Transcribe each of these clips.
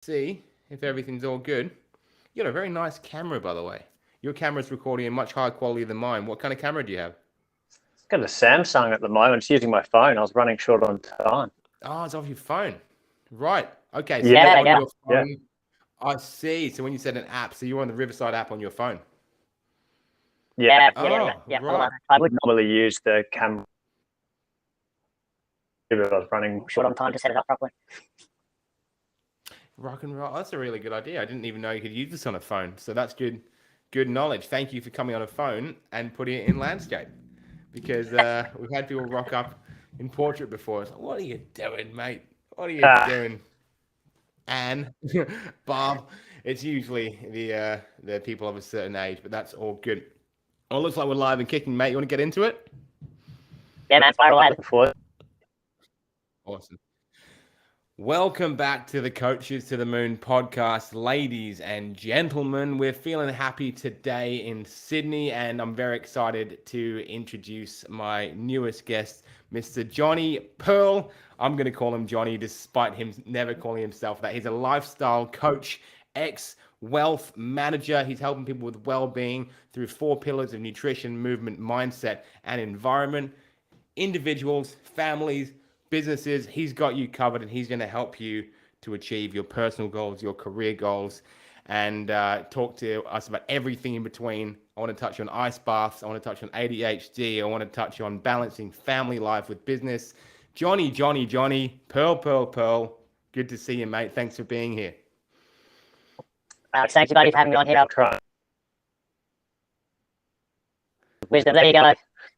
see if everything's all good. You got a very nice camera, by the way. Your camera's recording in much higher quality than mine. What kind of camera do you have? Got a Samsung at the moment. Just using my phone. I was running short on time. Oh, it's off your phone. Right. Okay. So Yeah, you're on your yeah. phone. I see. So when you said an app, so you're on the Riverside app on your phone. Yeah. Oh, right. I would normally use the camera if I was running short on time to set it up properly. Rock and roll. That's a really good idea. I didn't even know you could use this on a phone. So that's good knowledge. Thank you for coming on a phone and putting it in landscape. Because we've had people rock up in portrait before. It's like, what are you doing, mate? What are you doing? Anne, Bob. It's usually the people of a certain age, but that's all good. Well, it looks like we're live and kicking, mate. You want to get into it? Yeah, man, fire away. Before. Awesome. Welcome back to the Coaches to the Moon podcast, ladies and gentlemen. We're feeling happy today in Sydney, and I'm very excited to introduce my newest guest, Mr. Johnny Purl. I'm going to call him Johnny, despite him never calling himself that. He's a lifestyle coach, ex-wealth manager. He's helping people with well-being through 4 pillars of nutrition, movement, mindset, and environment. Individuals, families, businesses, he's got you covered, and he's going to help you to achieve your personal goals, your career goals, and talk to us about everything in between. I want to touch on ice baths. I want to touch on ADHD. I want to touch on balancing family life with business. Johnny, Purl. Good to see you, mate. Thanks for being here. Thank you, buddy, for having me on here. I'll try. Wisdom, there you go. Have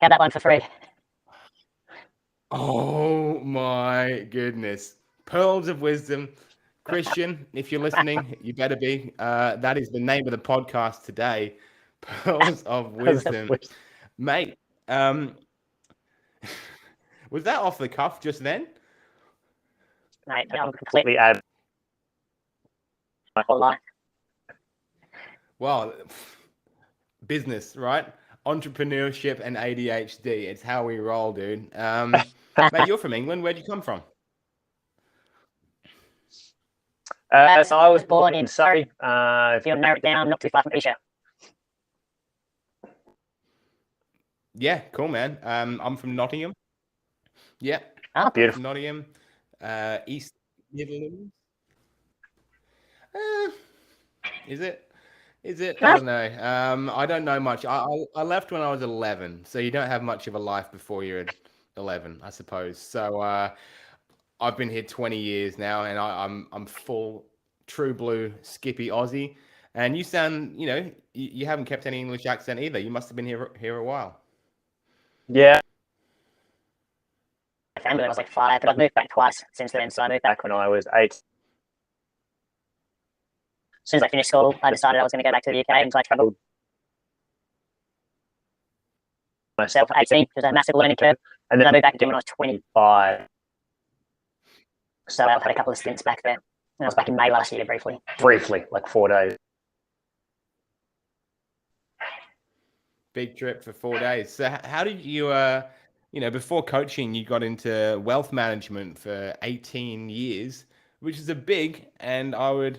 that one for free. Oh my goodness. Pearls of wisdom. Christian, if you're listening, you better be. That is the name of the podcast today. Pearls of wisdom. Mate, was that off the cuff just then? Mate, I'm completely out my whole life. Well, business, right? Entrepreneurship and ADHD. It's how we roll, dude. Mate, you're from England. Where'd you come from? So I was born in Surrey. If you narrow it down, not too far from Asia. Yeah, cool, man. I'm from Nottingham. Yeah. Oh, beautiful. From Nottingham, East Midlands. Is it? I don't know. I don't know much. I left when I was 11, so you don't have much of a life before you're 11, I suppose. So I've been here 20 years now, and I'm full true blue Skippy Aussie. And you sound, you haven't kept any English accent either. You must have been here a while. Yeah. My family when I was like 5, but I've moved back twice since then. So I moved back when I was 8. As soon as I finished school, I decided I was going to go back to the UK, and so I travelled myself at 18, which was a massive learning curve. And then I moved back again when I was 25. So I've had a couple of stints back there. And I was back in May last year briefly. Briefly, like 4 days. Big trip for 4 days. So how did you, before coaching, you got into wealth management for 18 years, which is a big, and I would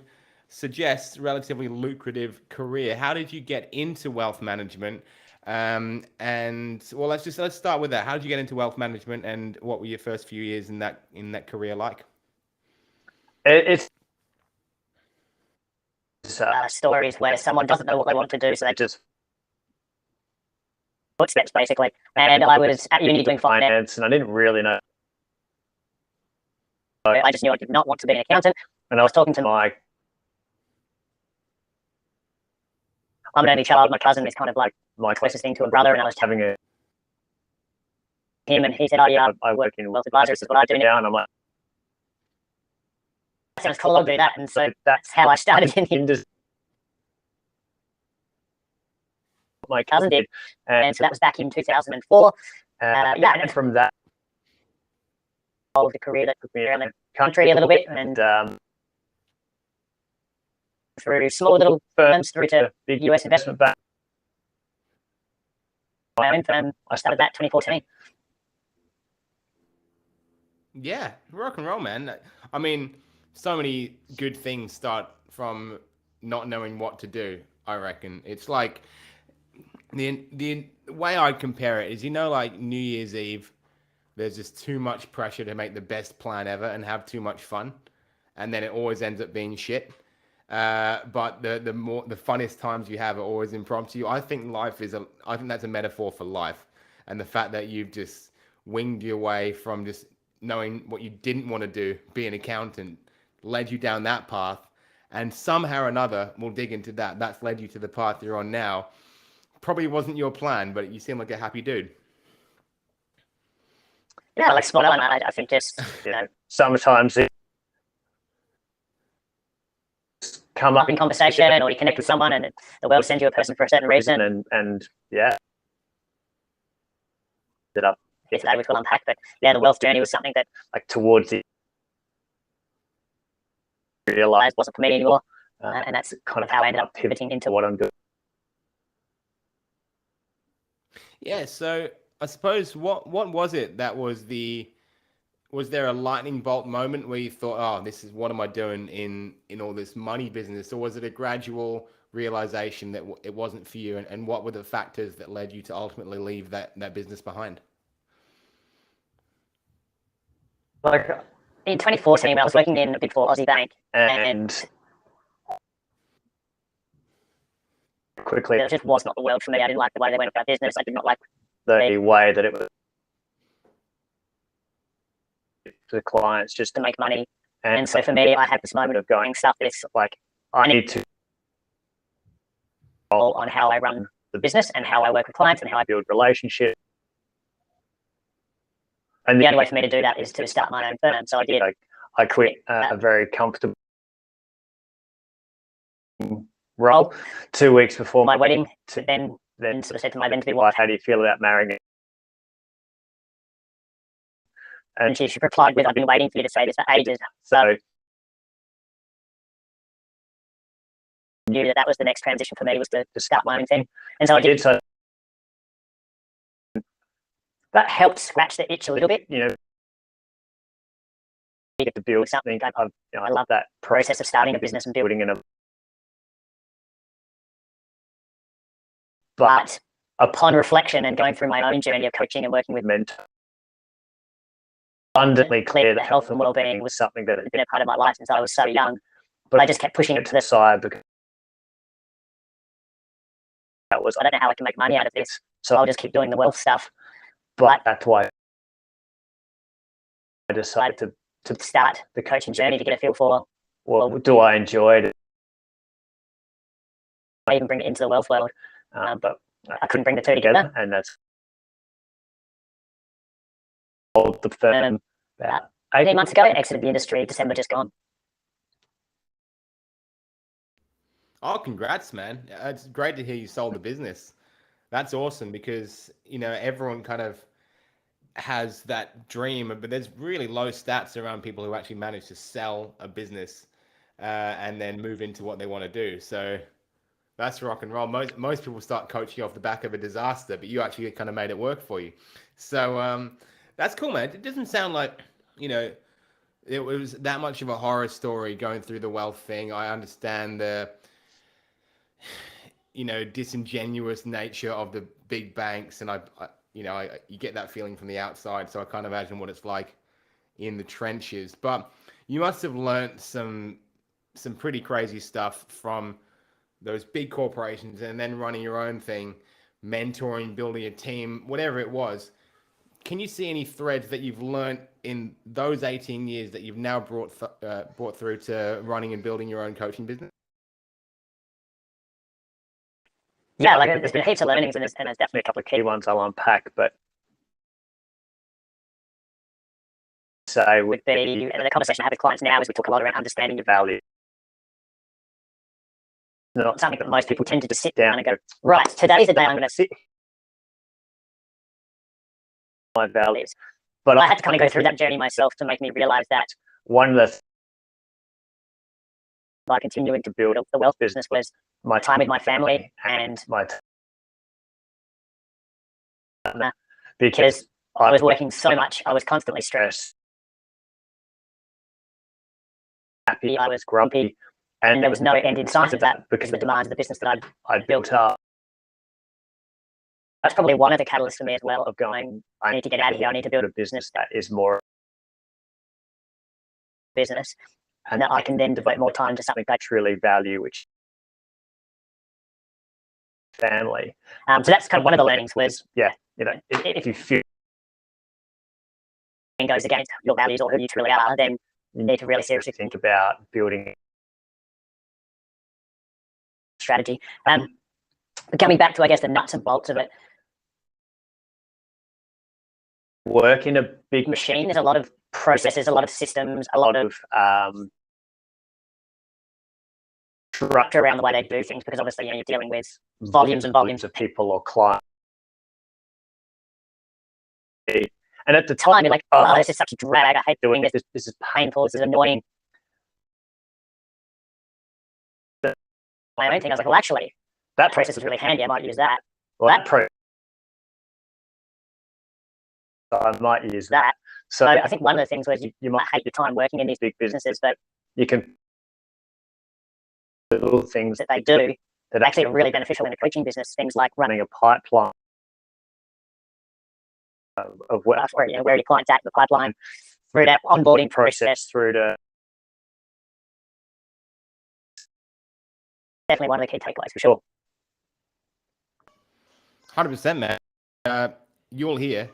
suggest, relatively lucrative career. How did you get into wealth management? And well, let's start with that. How did you get into wealth management, and what were your first few years in that career like? It's stories where someone doesn't know what they want to do, so they just footsteps basically. And I was at uni doing finance, and I didn't really know. I just knew I did not want to be an accountant. And I was talking to I'm an only child. My cousin is kind of like my closest thing to a brother, and I was having him, and he said, "Oh yeah, I work in wealth advisors. This is what I do now." And I'm like, "That sounds cool. I'll do that." And so that's how I started in the industry. My cousin did, and so that was back in 2004. And from that, the career that took me around the country a little bit, and through small little firms through to big US investment bank. My own firm, I started that 2014. Yeah, rock and roll, man. I mean, so many good things start from not knowing what to do. I reckon it's like the way I compare it is, like New Year's Eve, there's just too much pressure to make the best plan ever and have too much fun, and then it always ends up being shit. But the funniest times you have are always impromptu. I think that's a metaphor for life, and the fact that you've just winged your way from just knowing what you didn't want to do, be an accountant, led you down that path, and somehow or another, we'll dig into that. That's led you to the path you're on now. Probably wasn't your plan, but you seem like a happy dude. Yeah, like spot on. I think just, sometimes it come up in conversation or you connect with someone and the world sends you a person for a certain reason. And yeah, that up today, which we'll unpack. But yeah, the wealth journey was something that, like, towards the realized wasn't for me anymore. And that's kind of how I ended up pivoting into what I'm doing. Yeah, so I suppose what was it that was there a lightning bolt moment where you thought, oh, this is what am I doing in all this money business, or was it a gradual realization that it wasn't for you, and what were the factors that led you to ultimately leave that business behind? Like in 2014, I was working in a big four Aussie bank, and quickly it just was not the world for me. I didn't like the way they went about business. I did not like the way that it was to clients just to make money. And so for me, I had this moment of going, stuff this, like, I need to on how I run the business and how I work with clients and how I build relationships. And the only way for me to do that is to start my own firm. So I did. I quit a very comfortable role 2 weeks before my wedding. Then sort of said to my then-to-be wife, "How do you feel about marrying?" And she replied with, "I've been waiting for you to say this for ages." So I knew that was the next transition for me, was to start my own thing. And so I did. So that helped scratch the itch a little bit, to build something. I love that process of starting a business and building but upon reflection and going through my own journey of coaching and working with mentors, abundantly clear that health and well-being was something that had been a part of my life since I was so young, but I just kept pushing it to the side because I don't know how I can make money out of this, so I'll just keep doing the wealth stuff. But that's why I decided to start the coaching journey to get a feel for, well, do I enjoy it? I even bring it into the wealth world, but I couldn't bring the two together, and that's the firm about 18 months ago. Exited the industry, December just gone. Oh, congrats, man. It's great to hear you sold the business. That's awesome because, everyone kind of has that dream, but there's really low stats around people who actually manage to sell a business and then move into what they want to do. So that's rock and roll. Most people start coaching off the back of a disaster, but you actually kind of made it work for you. So that's cool, man. It doesn't sound like, it was that much of a horror story going through the wealth thing. I understand the disingenuous nature of the big banks, and you get that feeling from the outside, so I can't imagine what it's like in the trenches. But you must have learnt some pretty crazy stuff from those big corporations, and then running your own thing, mentoring, building a team, whatever it was. Can you see any threads that you've learnt in those 18 years that you've now brought through to running and building your own coaching business? Yeah, like there's been heaps of learnings, and there's definitely a couple of key ones I'll unpack. But so with the conversation I have with clients now is we talk a lot around understanding your value. Not something that most people tend to just sit down and go, right, today's the day I'm going to sit my values. But I had to kind of go through that journey myself to make me realize that one of the by continuing to build the wealth business was my time with my family and my because I was working so much, I was constantly stressed. happy, I was grumpy, and there was no end in sight of that because of the demands of the business that I'd built up. That's probably one of the catalysts for me as well, of going, I need to get out of here, I need to build a business that is more business, and that I can then devote more time to something I truly value, which family. So that's kind of one of the learnings was, if you feel it goes against your values or who you truly are, then you need to really seriously think about building strategy. Coming back to, I guess, the nuts and bolts of it, work in a big machine, there's a lot of processes, a lot of systems, a lot of structure around the way they do things, because obviously you're dealing with volumes and volumes of people or clients. And at the time, you're like, oh, this is such a drag. I hate doing this. This is painful. This is annoying. My own thing, I was like, well, actually, that process is really handy. I might use that. Well, that process, I might use that. So I think one of the things was you might hate your time working in these big businesses, but you can do little things that they do that actually are really beneficial in a coaching business. Things like running a pipeline of where your clients at, the pipeline, through that onboarding process, through to definitely one of the key takeaways for sure. 100%, man. You'll hear,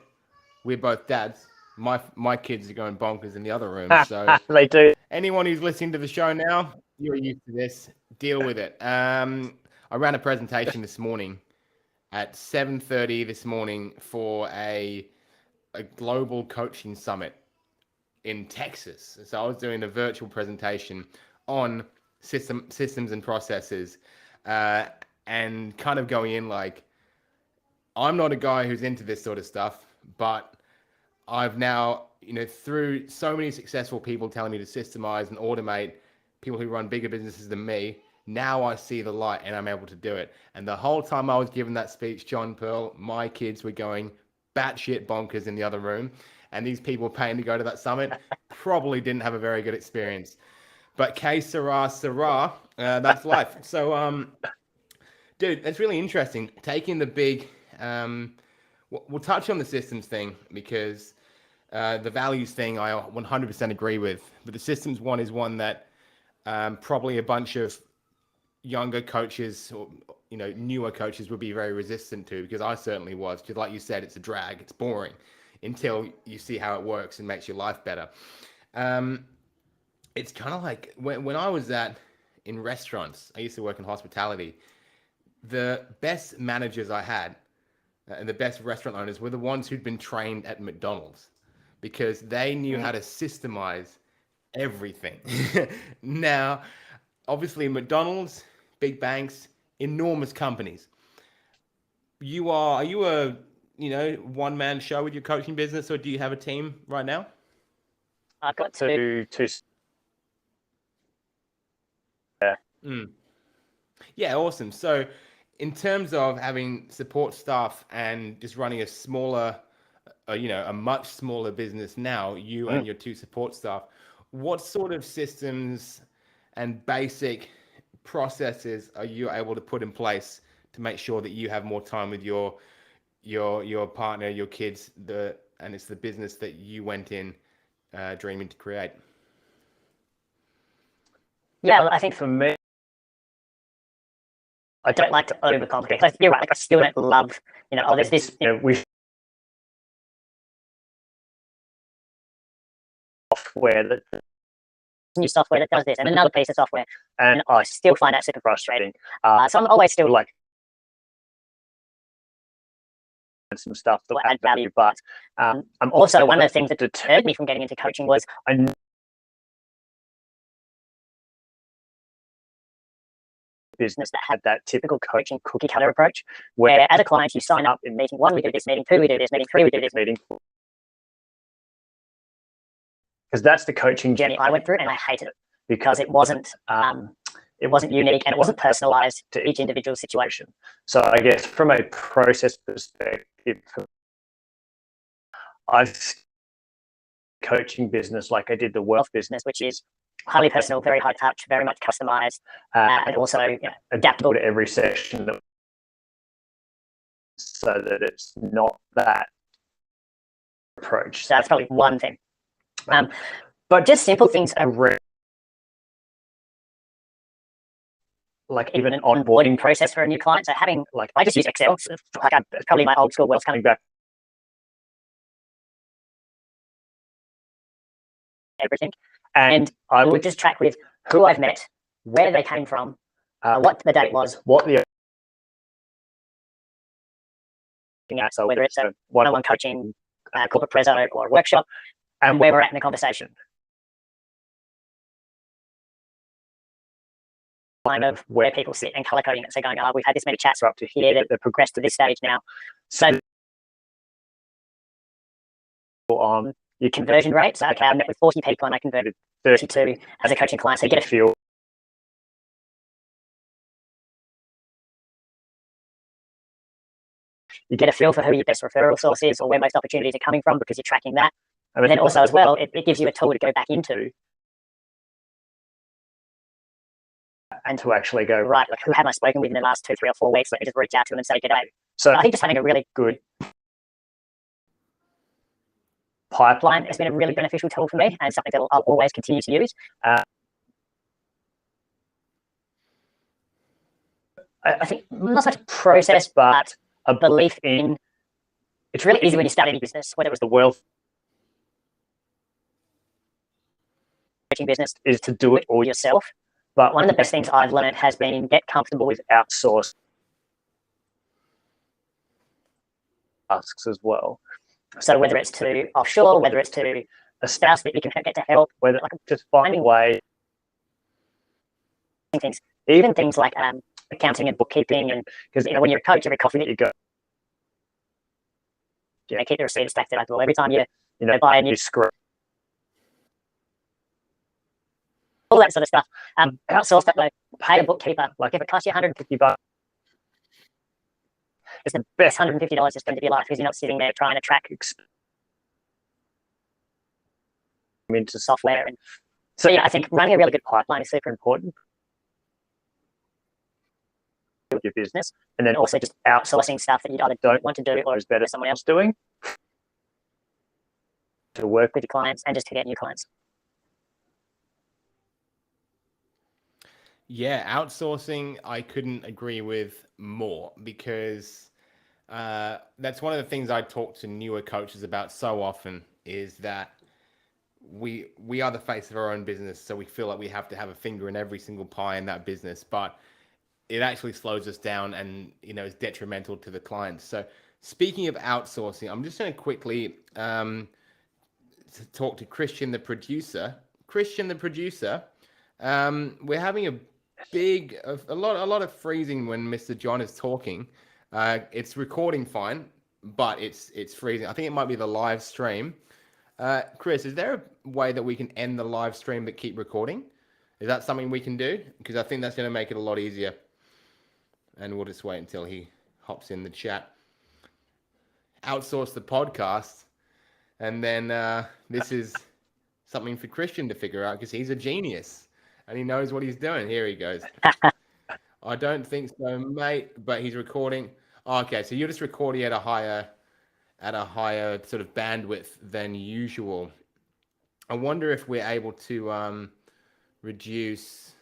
we're both dads. My kids are going bonkers in the other room. So they do. Anyone who's listening to the show now, you're used to this. Deal with it. I ran a presentation this morning at 7:30 this morning for a global coaching summit in Texas. So I was doing a virtual presentation on systems and processes, and kind of going in like, I'm not a guy who's into this sort of stuff, but I've now, through so many successful people telling me to systemize and automate, people who run bigger businesses than me, now I see the light and I'm able to do it. And the whole time I was giving that speech, John Purl, my kids were going batshit bonkers in the other room. And these people paying to go to that summit probably didn't have a very good experience. But que sera, sera, that's life. So, dude, that's really interesting. Taking the big, we'll touch on the systems thing, because the values thing I 100% agree with. But the systems one is one that probably a bunch of younger coaches or newer coaches would be very resistant to, because I certainly was. Because like you said, it's a drag, it's boring until you see how it works and makes your life better. It's kind of like when I was in restaurants, I used to work in hospitality. The best managers I had and the best restaurant owners were the ones who'd been trained at McDonald's, because they knew how to systemize everything. Now, obviously McDonald's, big banks, enormous companies. Are you a one-man show with your coaching business, or do you have a team right now? I've got two. Yeah, awesome. So in terms of having support staff and just running a smaller, a much smaller business now, you and your two support staff, what sort of systems and basic processes are you able to put in place to make sure that you have more time with your partner, your kids, and it's the business that you went in dreaming to create? Yeah, well, I think for me, I don't like to overcomplicate. Like, you're right. Like, I still don't love, there's this, we new software that does this, and another piece of software, and I still find that super frustrating. So I'm always still like some stuff that will add value, but I'm also, one of the things that deterred me from getting into coaching was business that had that typical coaching cookie cutter approach, where as a client you sign up in meeting 1, we do this, meeting 2, we do this, meeting 3, we do this, meeting 4. Because that's the coaching journey I went through, and I hated it because it wasn't unique and it wasn't personalized to each individual situation. So I guess from a process perspective, I've coaching business like I did the wealth business, which is highly personal, very high touch, very much customized, and also adaptable to every session, so that it's not that approach. So that's probably one thing. But just simple things are like even an onboarding process for a new client. So having, like, I just use Excel. So like, it's probably my old school world's coming back. Everything. And I would just track with who I've met, where they came from, what the date was, what the so whether it's a one-on-one coaching, corporate preso, or a workshop, and where we're at in the conversation. Kind of where people sit and color coding it. So going, we've had this many chats, we're up to here, they've progressed to this stage now. So on your conversion rate, so okay, I met with 40 people and I converted 32 as a coaching client. So you get a feel. You get a feel for who your best referral source is, or where most opportunities are coming from, because you're tracking that. And then also as well, it gives you a tool to go back into and to actually go, right, like, who have I spoken with in the last 2, 3, or 4 weeks? Let me just reach out to them and say, g'day. So I think just having a really good pipeline has been a really beneficial tool for me, and something that I'll always continue to use. I think not such a process, but a belief in, it's really easy when you start any business, whether it was the wealth coaching business, is to do it all yourself. But one of the best things I've learned has been get comfortable with outsourced tasks as well. So whether it's to offshore, whether it's to a spouse that you can get to help, whether like just finding ways, things, even things like accounting and bookkeeping, and because when you're a coach, every coffee that you go, keep the receipts stacked up. Well, every time you buy a new script, all that sort of stuff. Outsource that, though. Pay a bookkeeper. Like if it costs you $150, it's the best $150 to spend of your life, because you're not sitting there trying to track into software. And so I think running a really good pipeline is super important with your business, and then also just outsourcing stuff that you either don't want to do or is better someone else doing, to work with your clients and just to get new clients. Yeah, outsourcing, I couldn't agree with more, because that's one of the things I talk to newer coaches about so often, is that we are the face of our own business, so we feel like we have to have a finger in every single pie in that business, but it actually slows us down and is detrimental to the clients. So speaking of outsourcing, I'm just going to quickly talk to Christian the producer. We're having a lot of freezing when Mr. John is talking. It's recording fine, but it's freezing. I think it might be the live stream. Chris, is there a way that we can end the live stream but keep recording? Is that something we can do? Because I think that's going to make it a lot easier. And we'll just wait until he hops in the chat. Outsource the podcast. And then this is something for Christian to figure out, because he's a genius and he knows what he's doing. Here he goes. I don't think so, mate, but he's recording. Oh, okay, so you're just recording at a higher sort of bandwidth than usual. I wonder if we're able to reduce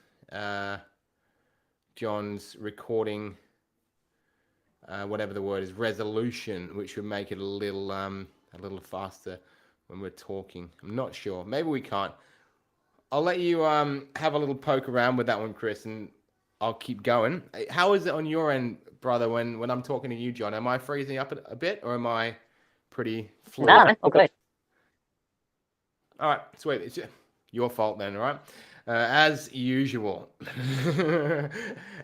John's recording, whatever the word is, resolution, which would make it a little faster when we're talking. I'm not sure. Maybe we can't. I'll let you have a little poke around with that one, Chris, and I'll keep going. How is it on your end, brother, when I'm talking to you, John? Am I freezing up a bit, or am I pretty fluid? No, all good. All right, sweet. It's your fault then, all right? As usual.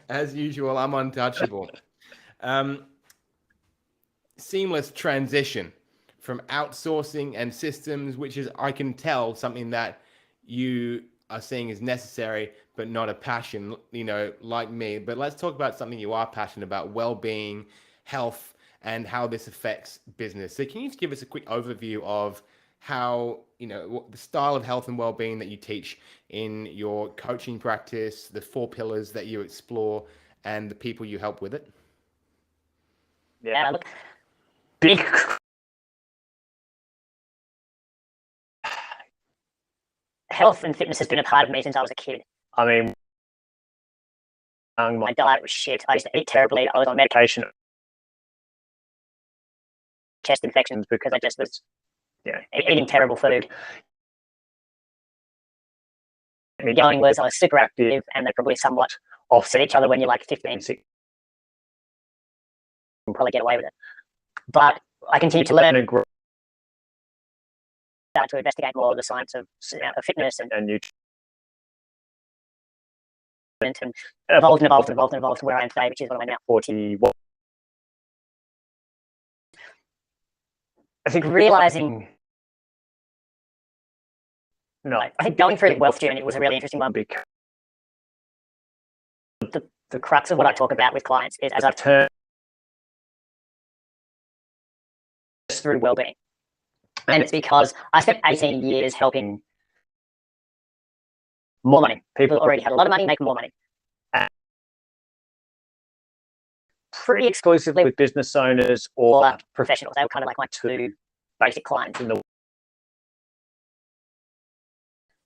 As usual, I'm untouchable. Seamless transition from outsourcing and systems, which is, I can tell, something that you are seeing is necessary, but not a passion, like me. But let's talk about something you are passionate about: well-being, health, and how this affects business. So can you just give us a quick overview of how, what the style of health and well-being that you teach in your coaching practice, the 4 pillars that you explore, and the people you help with it? Yeah, look, big health and fitness has been a part of me since I was a kid. I mean, my diet was shit. I used to eat terribly. I was on medication, chest infections, because I just was eating terrible food. Going was I was super active, and they probably somewhat offset each other when you're like 15, 16. You can probably get away with it. But I continued to learn and grow, to investigate more of the science of fitness and nutrition, and evolved to where I am today, which is what I'm now, 41. I think realizing, I think going through the wealth journey was a really interesting one, because the crux of what I talk about with clients is, as I've turned through well-being, and it's because I spent 18 years helping more money. People already had a lot of money, making more money. Pretty exclusively with business owners or professionals. They were kind of like my 2 basic clients in the.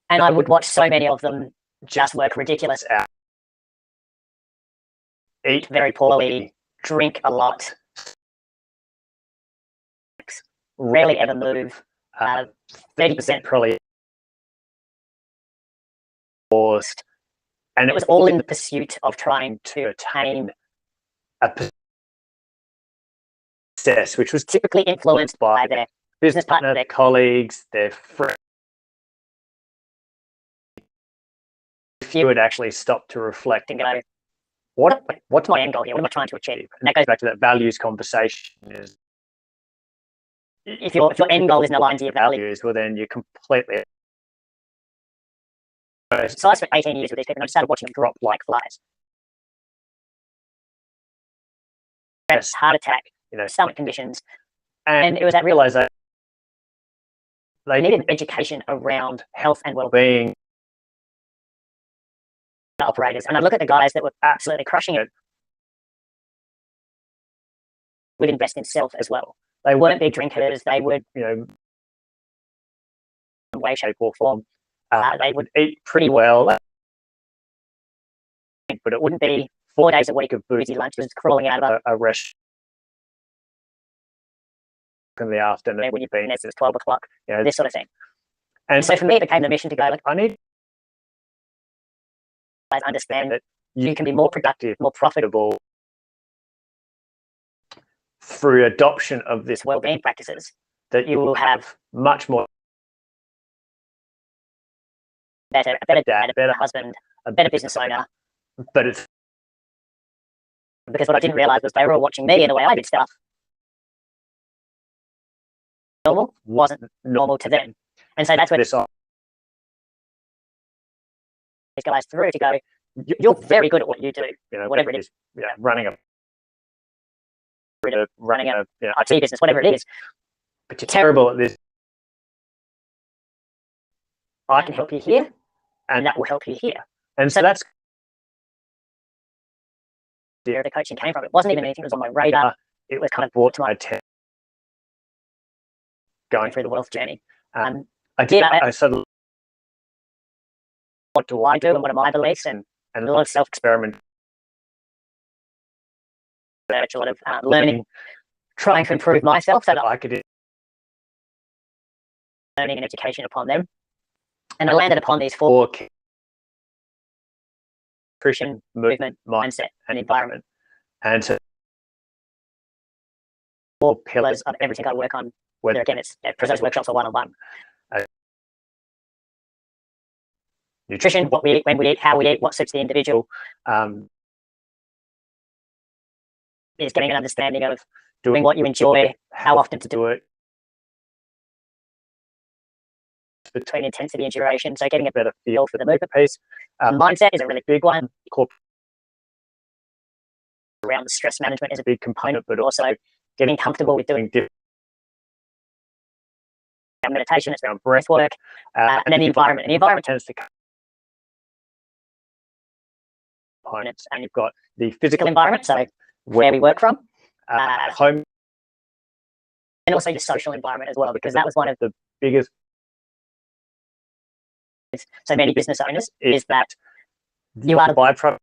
And I would watch so many of them just work ridiculous hours, eat very poorly, drink a lot, rarely ever move, 30% probably forced, and it was all in the pursuit of trying to attain a success, which was typically influenced by their business partner, their colleagues, their friends. If you would actually stop to reflect and go, what's my end goal here? What am I trying to achieve? And that goes back to that values conversation. Is if your end goal isn't aligned to your values, well, then you're completely. So I spent 18 years with these people, and I started watching them drop like flies. Heart attack, stomach conditions, and it was that realization they needed education around health and well-being operators. And I look at the guys that were absolutely crushing it, would invest in self as well. They weren't big drinkers. They would, in way, shape, or form, they would eat pretty well, but it wouldn't be 4 days a week of boozy lunches, crawling out of a restaurant in the afternoon when you've been there since 12 o'clock, this sort of thing. And so for me, it became the mission to go, I need to understand that you can be more productive, more profitable through adoption of this well-being practices, that you will have much more a better dad, a better husband, a better business owner. But it's because what I didn't realize was they were all watching me and the way I did stuff. Normal wasn't normal to them. And so that's where this these guys through to go, you're very good at what you do, whatever it is, running a IT business, whatever it is, but you're terrible at this. I can help you here, and that will help you here. And so that's where the coaching came from. It wasn't even anything that was on my radar. It was kind of brought to my attention going through the wealth journey. I sort of, what do I do and what are my beliefs, and a lot of self-experiment, a lot of learning, trying to improve myself so that I could do learning and education upon them. And I landed upon these 4 key: nutrition, movement, mindset, and environment. And so 4 pillars of everything I work on, whether again it's those workshops or one-on-one. Nutrition, what we eat, when we eat, how we eat, what suits the individual, is getting an understanding of doing what you enjoy, how often to do it, between intensity and duration, so getting a better feel for the movement piece. Mindset is a really big one. Around the stress management is a big component, but also getting comfortable with doing different meditation, it's around breath work, and then the environment. And the environment tends to components, and you've got the physical environment, so where we work from, at home, and also the social environment as well, because that was one of the biggest so many business owners is that you are the byproduct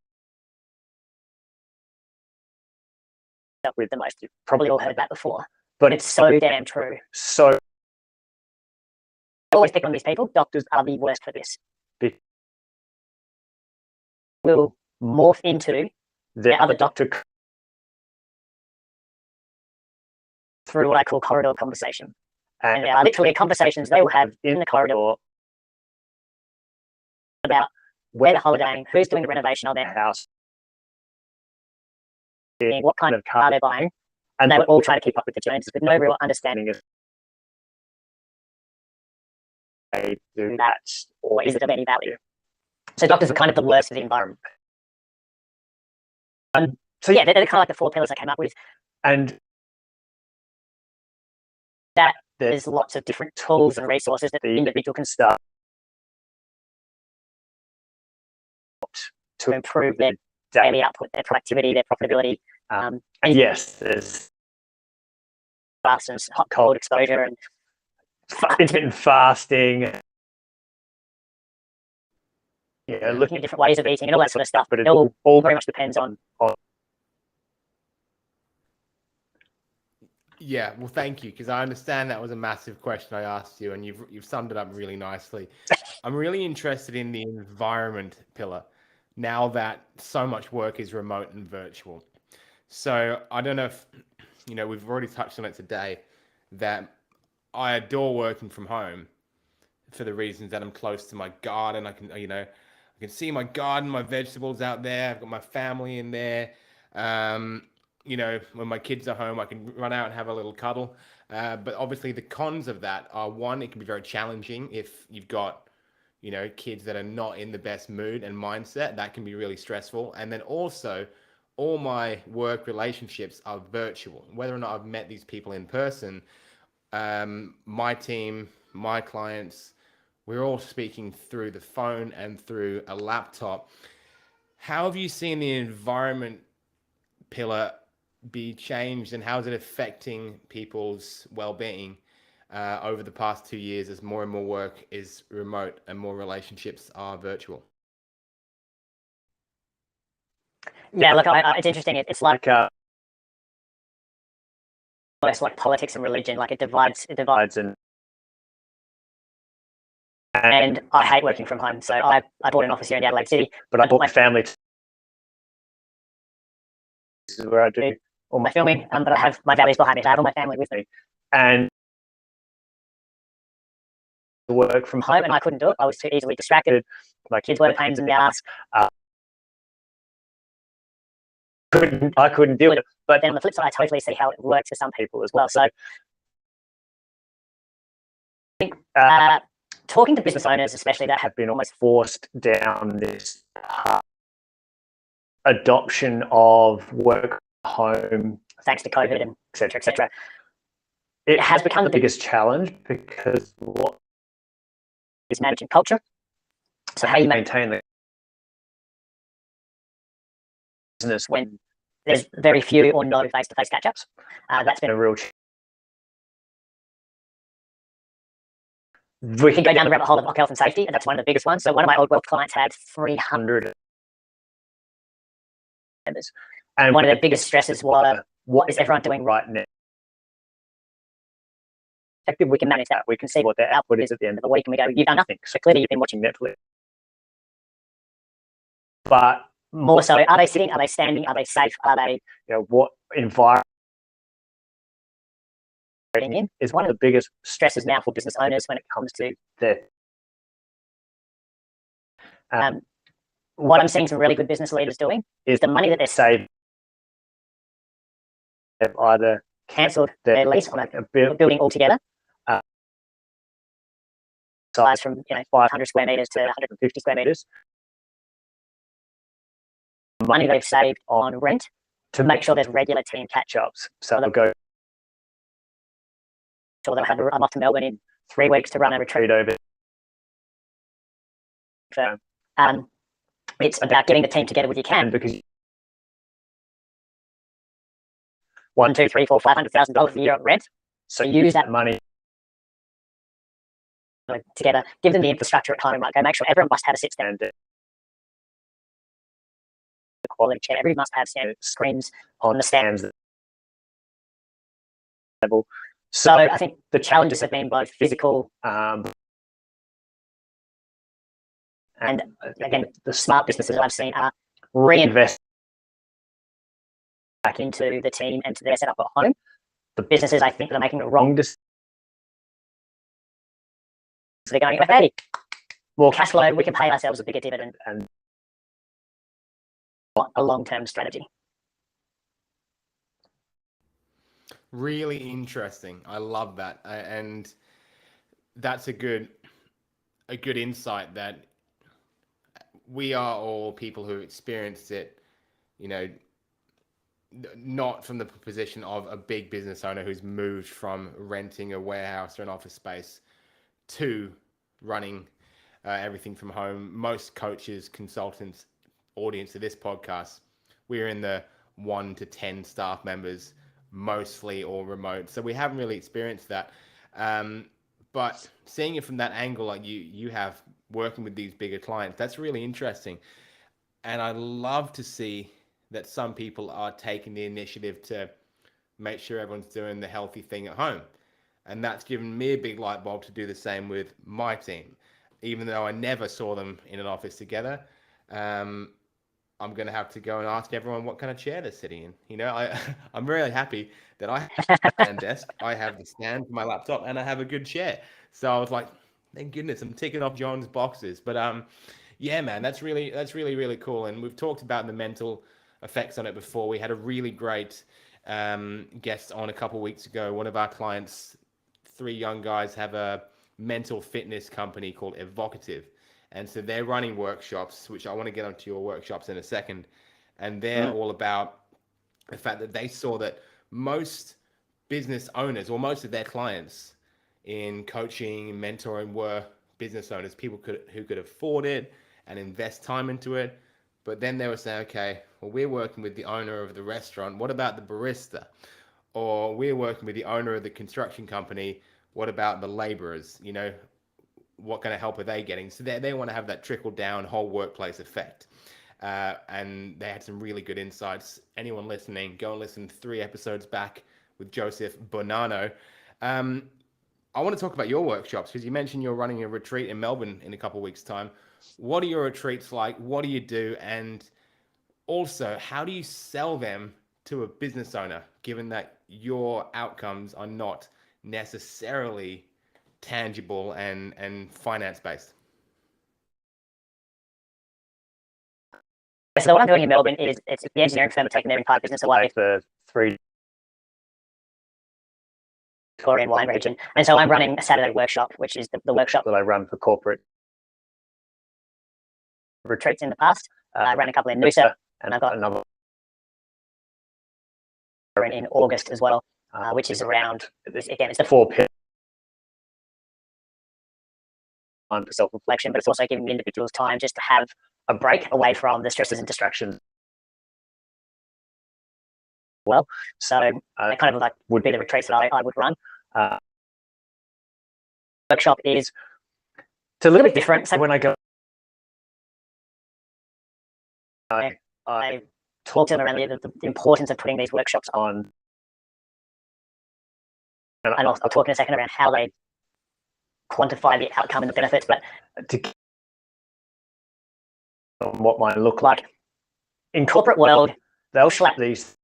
with the most. You've probably all heard that before, but it's so damn true. So I always pick on these people. Doctors are the worst for this. Will morph into the other doctor through what I call corridor conversation. And there are literally conversations they will have in the corridor about where they're holidaying, who's doing the renovation on their house, what kind of car they're buying, and they will all try to keep up with the Joneses with no real understanding of they do that, or is it of any value? So doctors are kind of the worst of the environment. So yeah, they're kind of like the 4 pillars I came up with, and that there's lots of different tools and resources that the individual can start to improve their daily output, their productivity, their profitability. And yes, there's fast and hot cold exposure and intermittent fasting. Yeah, looking at different ways of eating and all that sort of stuff, but it all very much depends on. Yeah, well, thank you, because I understand that was a massive question I asked you, and you've summed it up really nicely. I'm really interested in the environment pillar now that so much work is remote and virtual. So I don't know if, we've already touched on it today, that I adore working from home for the reasons that I'm close to my garden. I can see my garden, my vegetables out there. I've got my family in there. When my kids are home, I can run out and have a little cuddle. But obviously the cons of that are, one, it can be very challenging if you've got, kids that are not in the best mood and mindset. That can be really stressful. And then also, all my work relationships are virtual. Whether or not I've met these people in person, my team, my clients, we're all speaking through the phone and through a laptop. How have you seen the environment pillar be changed, and how is it affecting people's well-being over the past 2 years as more and more work is remote and more relationships are virtual? Yeah, look, it's interesting. It's like almost like politics and religion. Like it divides, and I hate working from home. So I bought an office here in Adelaide City, but I bought my family. This is where I do all my filming, but I have my values behind me. I have all my family with me, and work from home, and I couldn't do it. I was too easily distracted. My kids were pains in the ass. I couldn't do it. But then on the flip side, I totally see how it works for some people as well. So I think talking to business owners, especially that have been almost forced down this adoption of work home, thanks to COVID and et cetera, it has become the biggest challenge, because what is managing culture. So how you maintain the business when there's very few or no face-to-face catch-ups. That's been a real we can go down the rabbit hole of health and safety, and that's one of the biggest ones. So one of my old wealth clients had 300 members, and one of the biggest stresses was, what is everyone doing right now? We can manage that. We can see what their output is at the end of the week, and we go, you've done nothing. So clearly you've been watching Netflix. But more so, are they sitting? Are they standing? Are they safe? Are they, what environment in is one of the biggest stresses now for business owners when it comes to the what I'm seeing some really good business leaders doing is the money that they're saving, they've either cancelled their lease on a building altogether, size from 500 square meters to 150 square meters, money they've saved on rent to make sure there's regular team catch-ups. So they'll go, or they'll have I'm off to Melbourne in 3 weeks to run a retreat over. It's about getting the team together with you can, because $1, $2, $3, $4, $500,000 a year of rent. So use that money together. Give them the infrastructure at home. Right, go make sure everyone must have a sit stand, quality chair. Everyone must have screens on the stands. So I think the challenges have been both physical, and again, the smart businesses I've seen are reinvest back into the team and to their setup at home. The businesses I think that are making the wrong decision, so they're going, hey, more cash flow, we can pay ourselves a bigger dividend, and a long-term strategy. Really interesting. I love that, and that's a good insight that we are all people who experienced it, you know, not from the position of a big business owner who's moved from renting a warehouse or an office space to running everything from home. Most coaches, consultants, audience of this podcast, we're in the 1 to 10 staff members, mostly all remote. So we haven't really experienced that. But seeing it from that angle, like you have working with these bigger clients, that's really interesting. And I love to see that some people are taking the initiative to make sure everyone's doing the healthy thing at home. And that's given me a big light bulb to do the same with my team. Even though I never saw them in an office together, I'm going to have to go and ask everyone what kind of chair they're sitting in. You know, I'm really happy that I have a stand desk, I have the stand for my laptop, and I have a good chair. So I was like, thank goodness, I'm ticking off John's boxes. But yeah, man, that's really cool. And we've talked about the mental effects on it before. We had a really great guest on a couple of weeks ago. One of our clients, 3 young guys, have a mental fitness company called Evocative. And so they're running workshops, which I want to get onto your workshops in a second. And they're all about the fact that they saw that most business owners, or most of their clients in coaching and mentoring, were business owners, people who could afford it and invest time into it. But then they were saying, okay, well, we're working with the owner of the restaurant. What about the barista? Or we're working with the owner of the construction company. What about the laborers? You know, what kind of help are they getting? So they want to have that trickle down whole workplace effect. And they had some really good insights. Anyone listening, go and listen 3 episodes back with Joseph Bonanno. I want to talk about your workshops, because you mentioned you're running a retreat in Melbourne in a couple of weeks' time. What are your retreats like? What do you do? And also, how do you sell them to a business owner, given that your outcomes are not necessarily tangible and finance-based? So what I'm doing in Melbourne is, it's the engineering firm taking their entire business away for 3 Korean wine region. And so I'm running a Saturday workshop, which is the workshop that I run for corporate retreats in the past. I ran a couple in Noosa, and I've got another in August as well, which is around, again, it's the 4 pillars for self-reflection, but it's also giving individuals time just to have a break away from the stresses and distractions. Well, so kind of like would be the retreats that I would run. Workshop is, it's a little bit different. So when I go, I talk to them around the importance of putting these workshops on. And I'll talk in a second around how they quantify the outcome and the benefits, but to what might look like. In corporate world, they'll slap these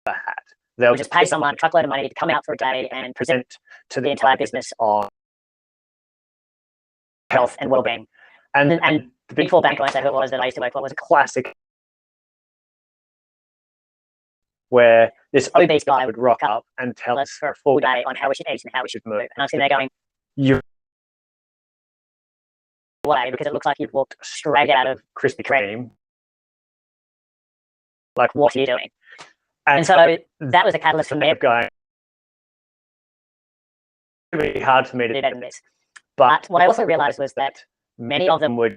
hat. They'll just pay someone a truckload of money to come out for a day and present to the entire business on health and well-being. And the Big Four bank, I say who it was that I used to work for, was a classic where this obese guy would rock up and tell us for a full day on how we should eat and how we should move. And I'm sitting there going, you're away, because it looks like you've walked straight out of Krispy Kreme. Like, what are you doing? And so that was a catalyst for me of going, really hard for me to do better than this. But what I also realized was that many of them were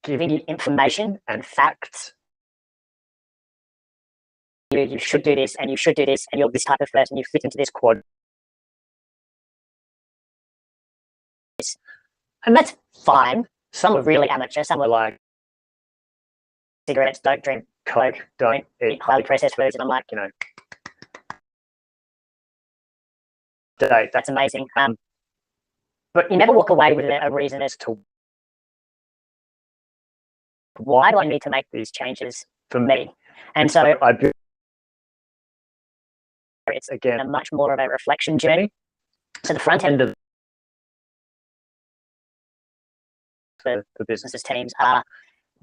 giving you information and facts. You should do this, and you should do this, and you're this type of person, you fit into this quad. And that's fine. Some were really amateur, some were like, cigarettes, don't drink Coke, don't eat highly processed foods. And I'm like, that's amazing. But you never walk away with a reason as to why do I need to make these changes for me? And so it's again a much more of a reflection journey. So the front end of the businesses teams are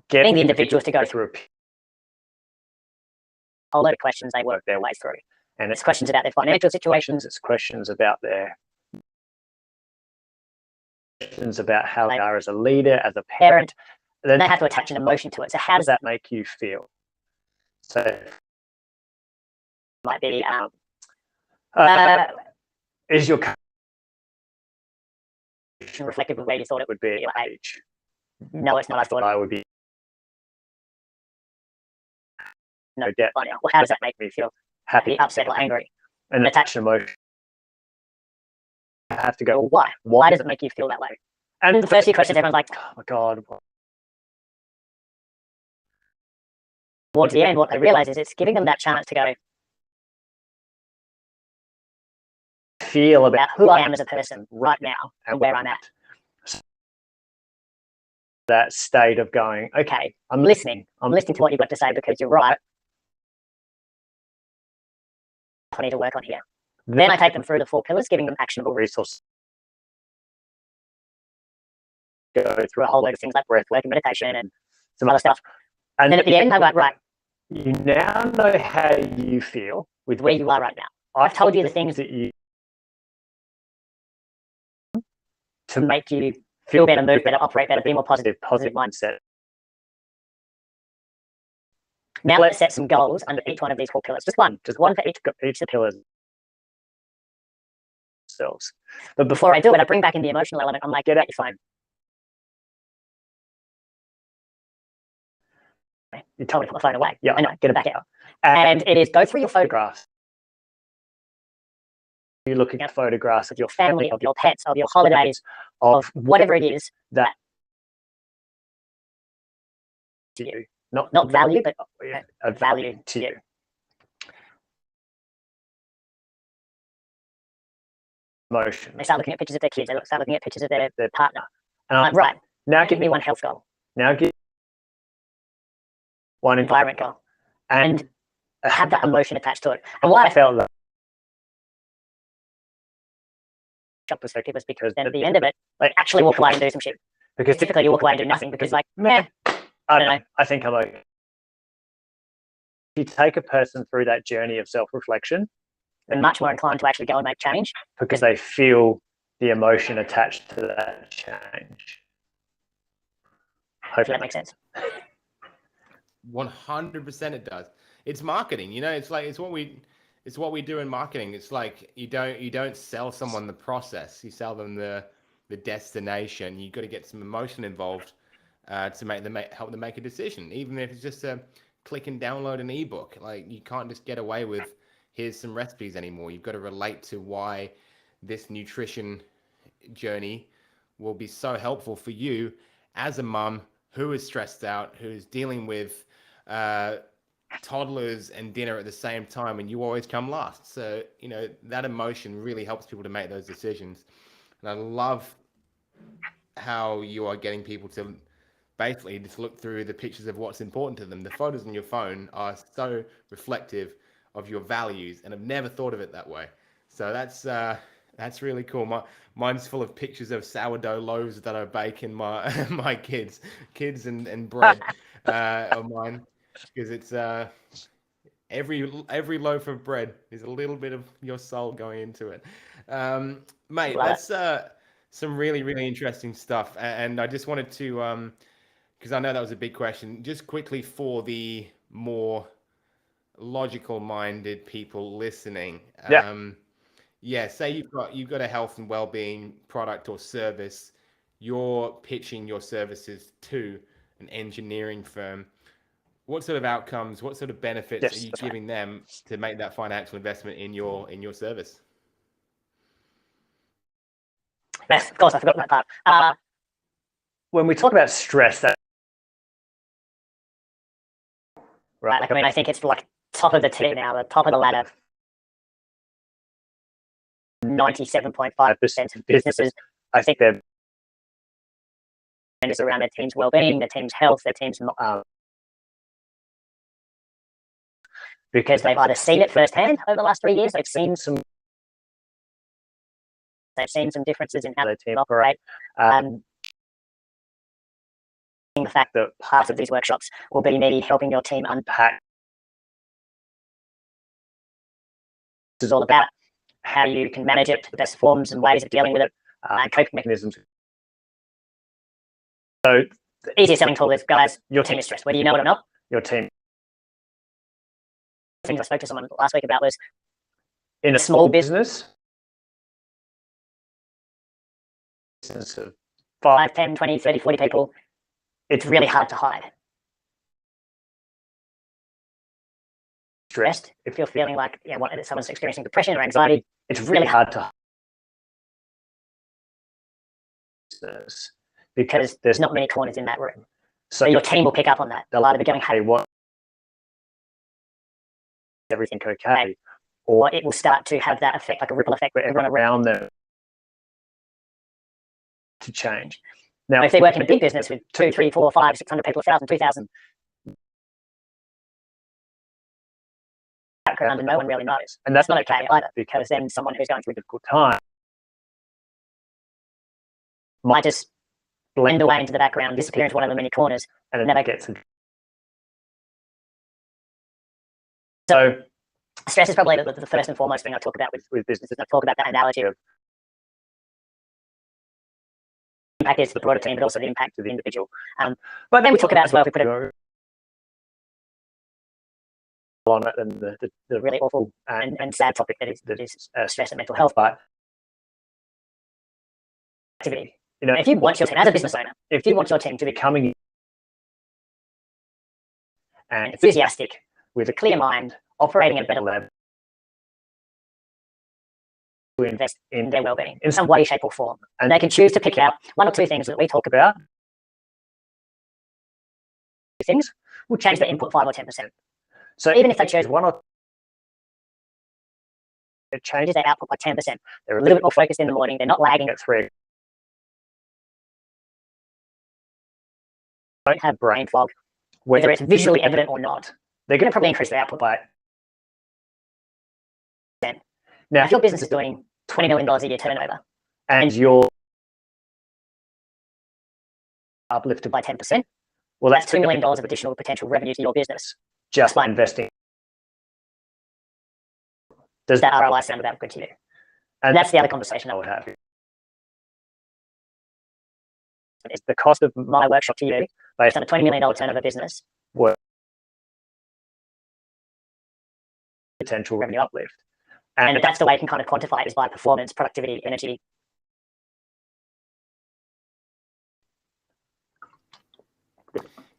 getting the individuals to go through a whole load of questions they work their way through. And it's questions about their financial situations, it's questions about how they are as a leader, as a parent. And then they have to attach an emotion to it. So how does that make you feel? So it might be, is your reflective of where you thought it would be at your age? No, it's not. I thought I would be no debt. Well, how does that make me feel? Happy, upset, or angry? And attach an emotion. I have to go, well, why? Why does it make you feel that way? And the first few questions, everyone's like, oh my God. Towards the end, what they realize is it's giving them that chance to go feel about who I am as a person right now and where I'm at. So that state of going, okay, I'm listening to what you've got to say because you're right. I need to work on here. Then I take them through the 4 pillars, giving them actionable resources. Go through a whole load of things like breath work and meditation and some other stuff. And then at the end, I'm like, right, you now know how you feel with where you are right now. I've told you the things that you to make you feel better, move better, operate better, be more positive mindset. Now let's set some goals under each one of these 4 pillars. Just one for each of the pillars themselves. But before I do it, I bring back in the emotional element. I'm like, get out your phone. You told me to put my phone away. Yeah, I know, get it back out. And it is go through your photographs. You're looking at photographs of your family, of your pets, of your holidays, of whatever it is that to you. Not value, but a value to you. Emotion. They start looking at pictures of their kids, they start looking at pictures of their partner. And I'm like, right, now give me one health goal. Now give one environment goal. And have that emotion attached to it. And why I felt that perspective was because then at the end of it, like actually walk away and do some shit. Because typically you walk away and do nothing because like, meh, I don't know, I think I'm okay. If you take a person through that journey of self-reflection, they're much more inclined to actually go and make change because they feel the emotion attached to that change. Hopefully that makes sense. 100% it does. It's marketing, it's like it's what we do in marketing. It's like you don't sell someone the process, you sell them the destination. You've got to get some emotion involved to help them make a decision, even if it's just a click and download an ebook. Like you can't just get away with here's some recipes anymore. You've got to relate to why this nutrition journey will be so helpful for you as a mum who is stressed out, who's dealing with toddlers and dinner at the same time, and you always come last. So that emotion really helps people to make those decisions. And I love how you are getting people to basically just look through the pictures of what's important to them. The photos on your phone are so reflective of your values, and I've never thought of it that way. So that's really cool. Mine's full of pictures of sourdough loaves that I bake in my kids and bread of mine, because it's every loaf of bread is a little bit of your soul going into it. Mate, that's some really, really interesting stuff. And I just wanted to, because I know that was a big question, just quickly for the more logical minded people listening. Yeah. Yeah, say you've got a health and well-being product or service, you're pitching your services to an engineering firm. What sort of outcomes, what sort of benefits are Yes, you that's right. giving them to make that financial investment in your service? Yes, of course, I forgot that part. When we talk about stress, that right, like I mean, I think it's like top of the tier now, the top of the ladder. 97.5% of businesses, I think they're around their team's well-being, their team's health, their team's because they've either seen it firsthand over the last 3 years, they've seen some differences in how their team operate. The fact that part of these workshops will be maybe helping your team unpack. This is all about how you can manage it, the best forms and ways of dealing with it, and coping mechanisms. So the easiest selling tool is, guys, your team is stressed, whether you know it or not. Your team. Things I spoke to someone last week about was in a small business of 5, 10, 20, 30, 40 people, it's really hard to hide. Stressed, if you're feeling like someone's experiencing depression or anxiety, it's really hard to hide because there's not many corners in that room. So your team will pick up on that. They'll either be going, hey, what? Everything okay? Or it will start to have that effect, like a ripple effect, where everyone around them to change. Now, if they work in a big business with 2, 3, 4, 5, 600 people, 1,000, 2,000, background and no one really knows. And that's not okay either, because then someone who's going through a difficult time might just blend away into the background, disappear into one of the many corners, and it never gets. So stress is probably the first and foremost thing I talk about with businesses. I talk about that analogy of impact is the broader team, but also the impact of the individual. But then we talk about as well, we put it on it and the really awful and sad topic that is stress and mental health. But activity, if you want your team, as a business owner, if you want your team to be coming and enthusiastic, with a clear mind, operating at a better level, to invest in their well-being in some way, shape, or form, and they can choose to pick out one or two things that we talk about. Things will change their input 5 or 10%. So even if they chose one or it changes their output by 10%. They're a little bit more focused in the morning. They're not lagging at 3. Don't have brain fog, whether it's visually evident or not. They're going to probably increase their output by 10. Now, if your business is doing $20 million a year turnover and you're uplifted by 10%, well, that's $2 million of additional potential revenue to your business just by investing. Does that ROI sound about good to you? And that's the other conversation I would have. It's the cost of my workshop to you based on a $20 million turnover business worth potential revenue uplift. And that's the way you can kind of quantify it, is by performance, productivity, energy.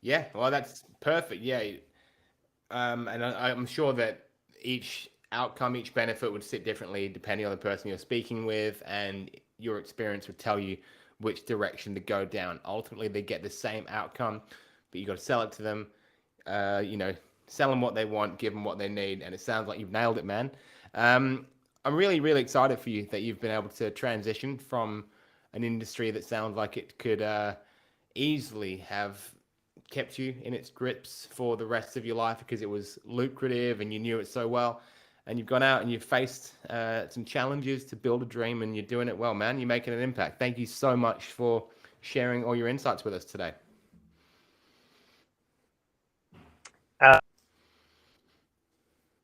Yeah, well, that's perfect. Yeah, and I'm sure that each outcome, each benefit would sit differently depending on the person you're speaking with, and your experience would tell you which direction to go down. Ultimately, they get the same outcome, but you got to sell it to them. Sell them what they want, give them what they need, and it sounds like you've nailed it, man. I'm really, really excited for you that you've been able to transition from an industry that sounds like it could easily have kept you in its grips for the rest of your life because it was lucrative and you knew it so well. And you've gone out and you've faced some challenges to build a dream, and you're doing it well, man. You're making an impact. Thank you so much for sharing all your insights with us today.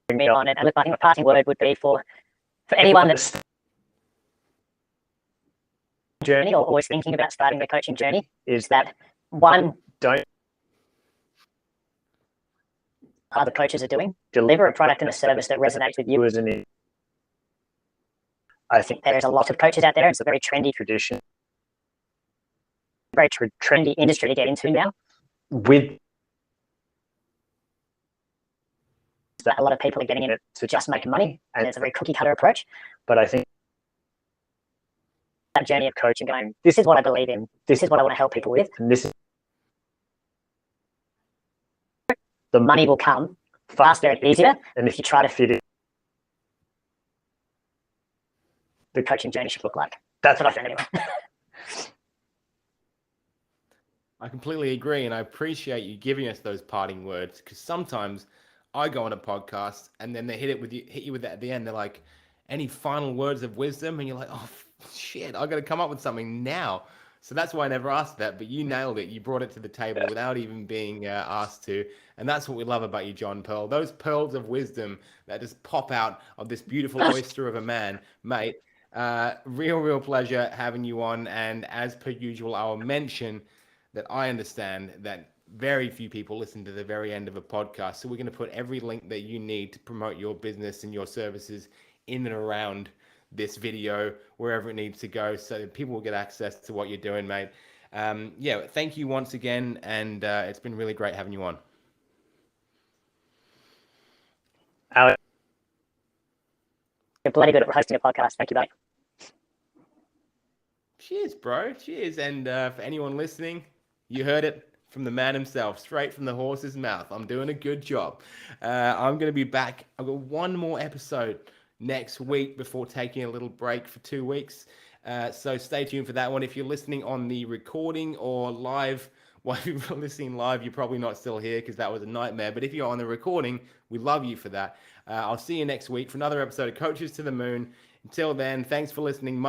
Bring me on, and look, I think a parting word would be for anyone that's journey or always thinking about starting their coaching journey, is that one, don't other coaches are doing. Deliver a product and a service that resonates with you as an I think there's a lot of coaches out there. It's a very trendy tradition, very trendy industry to get into now. With that, a lot of people are getting in it to just make money, and it's a very cookie cutter approach. But I think that journey of coaching, going, this is what I believe in, this is what I want to help people with, and this is the money will come faster and easier than if you try to fit it. The coaching journey should look like. That's what I think anyway. I completely agree, and I appreciate you giving us those parting words, because sometimes I go on a podcast and then they hit you with that at the end. They're like, "Any final words of wisdom?" And you're like, "Oh shit, I got to come up with something now." So that's why I never asked that, but you nailed it. You brought it to the table without even being asked to, and that's what we love about you, John Purl. Those pearls of wisdom that just pop out of this beautiful oyster of a man, mate. Real pleasure having you on, and as per usual, I'll mention that I understand that very few people listen to the very end of a podcast. So we're going to put every link that you need to promote your business and your services in and around this video, wherever it needs to go, so that people will get access to what you're doing, mate. Yeah, thank you once again. And it's been really great having you on. Alex, you're bloody good at hosting a podcast. Thank you, mate. Cheers, bro. Cheers. And for anyone listening, you heard it from the man himself, straight from the horse's mouth. I'm doing a good job. I'm going to be back. I've got one more episode next week before taking a little break for 2 weeks. So stay tuned for that one. If you're listening on the recording or live, well, if you're listening live, you're probably not still here because that was a nightmare. But if you're on the recording, we love you for that. I'll see you next week for another episode of Coaches to the Moon. Until then, thanks for listening.